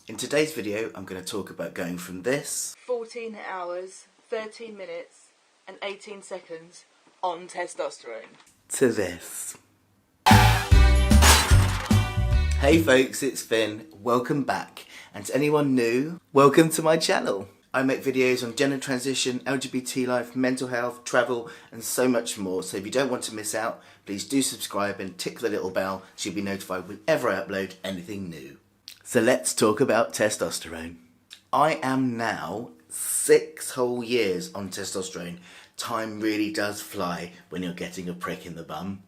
In today's video, I'm going to talk about going from this 14 hours, 13 minutes and 18 seconds on testosterone to this. Hey folks, it's Finn. Welcome back. And to anyone new, welcome to my channel. I make videos on gender transition, LGBT life, mental health, travel and so much more. So if you don't want to miss out, please do subscribe and tick the little bell so you'll be notified whenever I upload anything new. So let's talk about testosterone. I am now 6 whole years on testosterone. Time really does fly when you're getting a prick in the bum.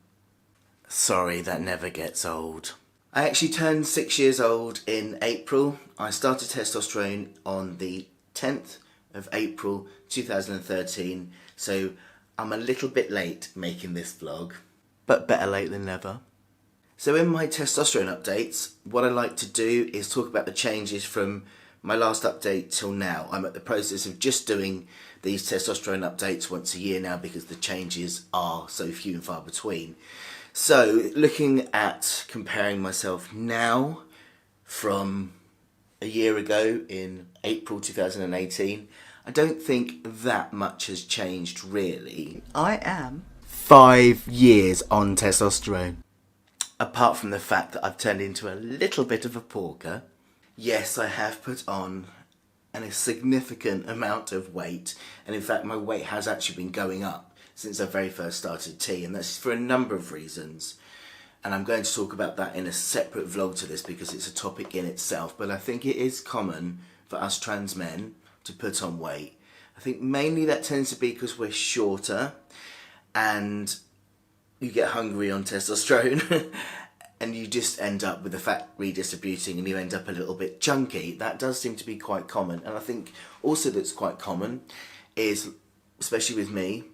Sorry, that never gets old. I actually turned 6 years old in April. I started testosterone on the 10th of April 2013, so I'm a little bit late making this vlog, but better late than never. So in my testosterone updates, what I like to do is talk about the changes from my last update till now. I'm at the process of just doing these testosterone updates once a year now because the changes are so few and far between. So looking at comparing myself now from a year ago in April 2018, I don't think that much has changed really. I am 5 years on testosterone. Apart from the fact that I've turned into a little bit of a porker, yes, I have put on a significant amount of weight, and in fact my weight has actually been going up since I very first started T, and that's for a number of reasons. And I'm going to talk about that in a separate vlog to this because it's a topic in itself, but I think it is common for us trans men to put on weight. I think mainly that tends to be because we're shorter and you get hungry on testosterone and you just end up with the fat redistributing and you end up a little bit chunky. That does seem to be quite common. And I think also that's quite common is, especially with me,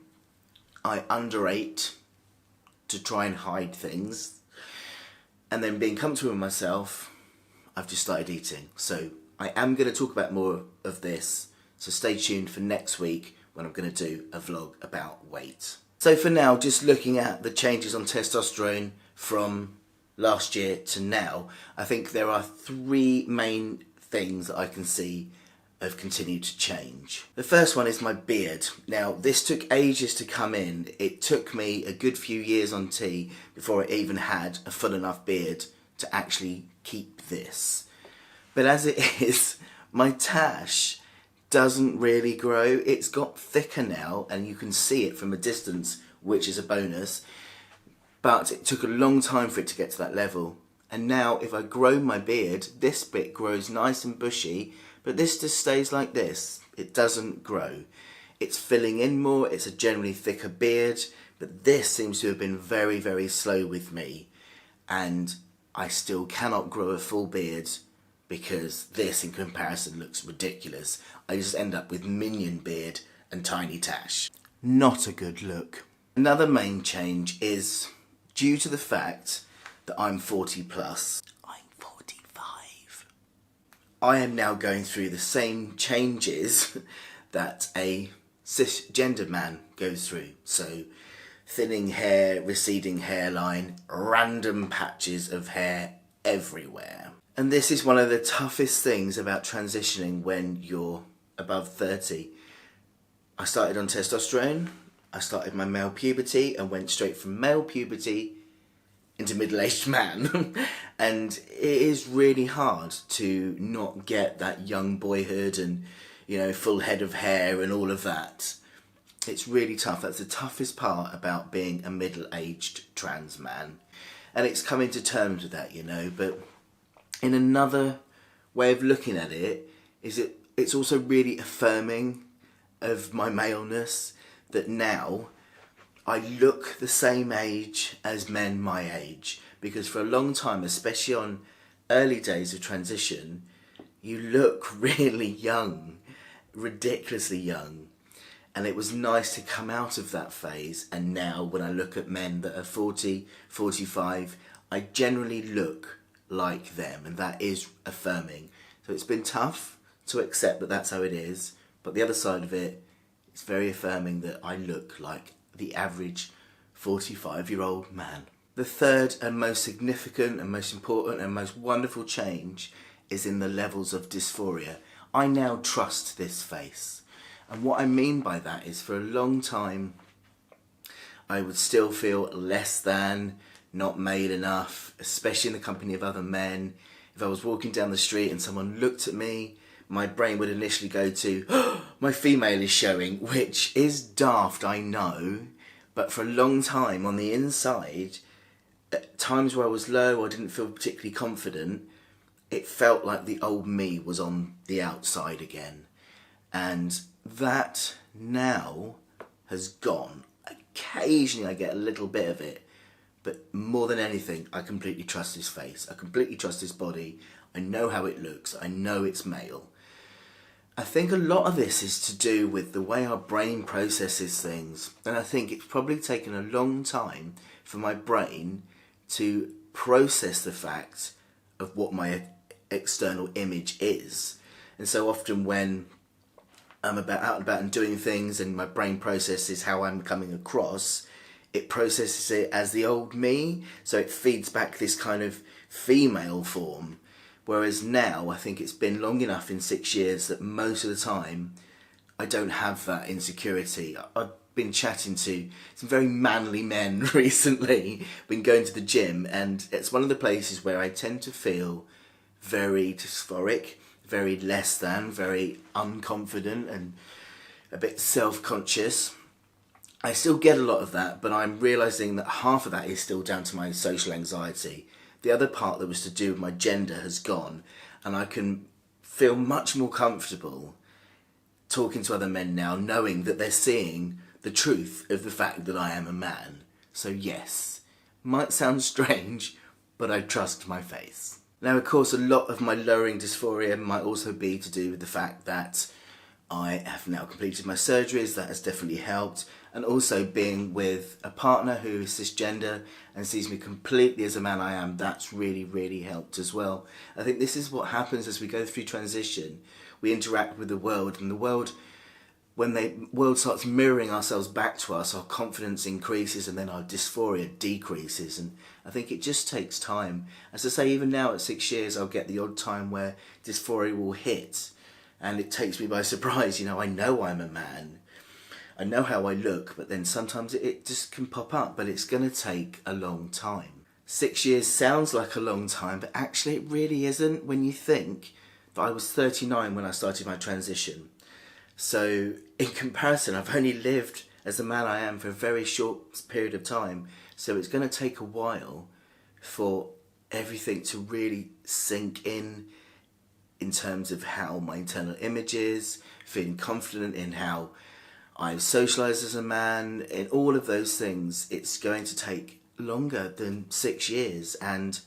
I underate to try and hide things. And then being comfortable with myself, I've just started eating. So I am going to talk about more of this. So stay tuned for next week when I'm going to do a vlog about weight. So for now, just looking at the changes on testosterone from last year to now, I think there are 3 main things that I can see have continued to change. The first one is my beard. Now, this took ages to come in. It took me a good few years on T before I even had a full enough beard to actually keep this. But as it is, my tash doesn't really grow. It's got thicker now and you can see it from a distance, which is a bonus. But it took a long time for it to get to that level. And now if I grow my beard, this bit grows nice and bushy, but this just stays like this. It doesn't grow. It's filling in more, it's a generally thicker beard, but this seems to have been very, very slow with me. And I still cannot grow a full beard because this in comparison looks ridiculous. I just end up with minion beard and tiny tash. Not a good look. Another main change is due to the fact that I'm 40 plus. I'm 45. I am now going through the same changes that a cisgender man goes through. So thinning hair, receding hairline, random patches of hair everywhere. And this is one of the toughest things about transitioning when you're above 30. I started on testosterone, I started my male puberty and went straight from male puberty into middle-aged man. And it is really hard to not get that young boyhood and, you know, full head of hair and all of that. It's really tough. That's the toughest part about being a middle-aged trans man. And it's coming to terms with that, you know, but in another way of looking at it, it's also really affirming of my maleness that now I look the same age as men my age. Because for a long time, especially on early days of transition, you look really young, ridiculously young. And it was nice to come out of that phase. And now when I look at men that are 40, 45, I generally look like them, and that is affirming. So it's been tough to accept that that's how it is, but the other side of it, it's very affirming that I look like the average 45-year-old man. The third and most significant and most important and most wonderful change is in the levels of dysphoria. I now trust this face. And what I mean by that is for a long time, I would still feel less than, not male enough, especially in the company of other men. If I was walking down the street and someone looked at me, my brain would initially go to, oh, my female is showing, which is daft, I know. But for a long time on the inside, at times where I was low or didn't feel particularly confident, it felt like the old me was on the outside again. And that now has gone. Occasionally I get a little bit of it, but more than anything, I completely trust his face. I completely trust his body. I know how it looks. I know it's male. I think a lot of this is to do with the way our brain processes things. And I think it's probably taken a long time for my brain to process the fact of what my external image is. And so often when I'm out and about and doing things and my brain processes how I'm coming across, it processes it as the old me, so it feeds back this kind of female form. Whereas now, I think it's been long enough in 6 years that most of the time I don't have that insecurity. I've been chatting to some very manly men recently, been going to the gym, and it's one of the places where I tend to feel very dysphoric, very less than, very unconfident and a bit self-conscious. I still get a lot of that, but I'm realising that half of that is still down to my social anxiety. The other part that was to do with my gender has gone, and I can feel much more comfortable talking to other men now, knowing that they're seeing the truth of the fact that I am a man. So yes, might sound strange, but I trust my face. Now, of course, a lot of my lowering dysphoria might also be to do with the fact that I have now completed my surgeries. That has definitely helped. And also being with a partner who is cisgender and sees me completely as a man I am, that's really, really helped as well. I think this is what happens as we go through transition. We interact with the world, and the world, when the world starts mirroring ourselves back to us, our confidence increases and then our dysphoria decreases. And I think it just takes time. As I say, even now at 6 years, I'll get the odd time where dysphoria will hit. And it takes me by surprise. You know I'm a man. I know how I look, but then sometimes it just can pop up. But it's going to take a long time. 6 years sounds like a long time, but actually it really isn't when you think that I was 39 when I started my transition. So in comparison, I've only lived as the man I am for a very short period of time. So it's going to take a while for everything to really sink in terms of how my internal image is, feeling confident in how I've socialised as a man, in all of those things. It's going to take longer than 6 years, and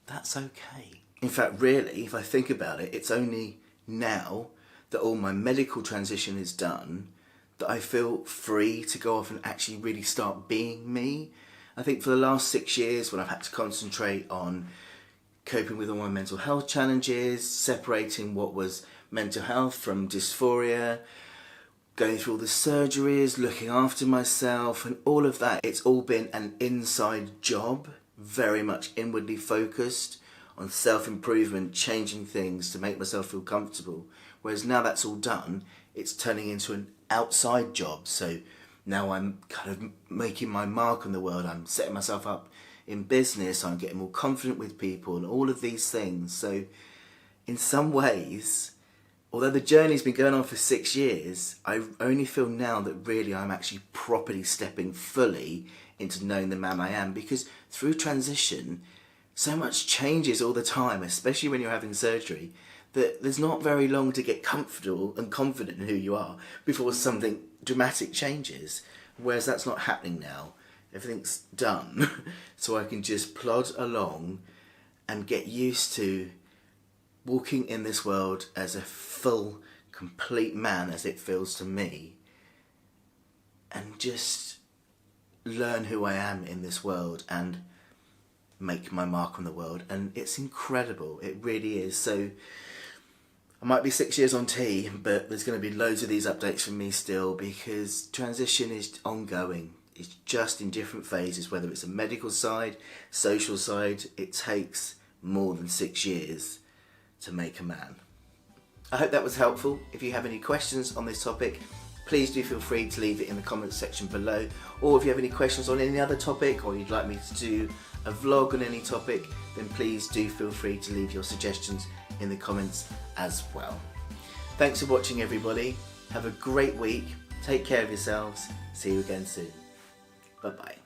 that's okay. In fact, really, if I think about it, it's only now that all my medical transition is done that I feel free to go off and actually really start being me. I think for the last 6 years, when I've had to concentrate on coping with all my mental health challenges, separating what was mental health from dysphoria, going through all the surgeries, looking after myself and all of that, it's all been an inside job, very much inwardly focused on self-improvement, changing things to make myself feel comfortable. Whereas now that's all done, it's turning into an outside job. So now I'm kind of making my mark on the world. I'm setting myself up in business. I'm getting more confident with people and all of these things. So in some ways, although the journey's been going on for 6 years, I only feel now that really I'm actually properly stepping fully into knowing the man I am. Because through transition, so much changes all the time, especially when you're having surgery, that there's not very long to get comfortable and confident in who you are before something dramatic changes. Whereas that's not happening now. Everything's done. So I can just plod along and get used to walking in this world as a full, complete man, as it feels to me, and just learn who I am in this world and make my mark on the world. And it's incredible, it really is. So I might be 6 years on T, but there's going to be loads of these updates from me still, because transition is ongoing. It's just in different phases, whether it's a medical side, social side. It takes more than 6 years to make a man. I hope that was helpful. If you have any questions on this topic, please do feel free to leave it in the comments section below. Or if you have any questions on any other topic, or you'd like me to do a vlog on any topic, then please do feel free to leave your suggestions in the comments as well. Thanks for watching, everybody. Have a great week. Take care of yourselves. See you again soon. Bye bye.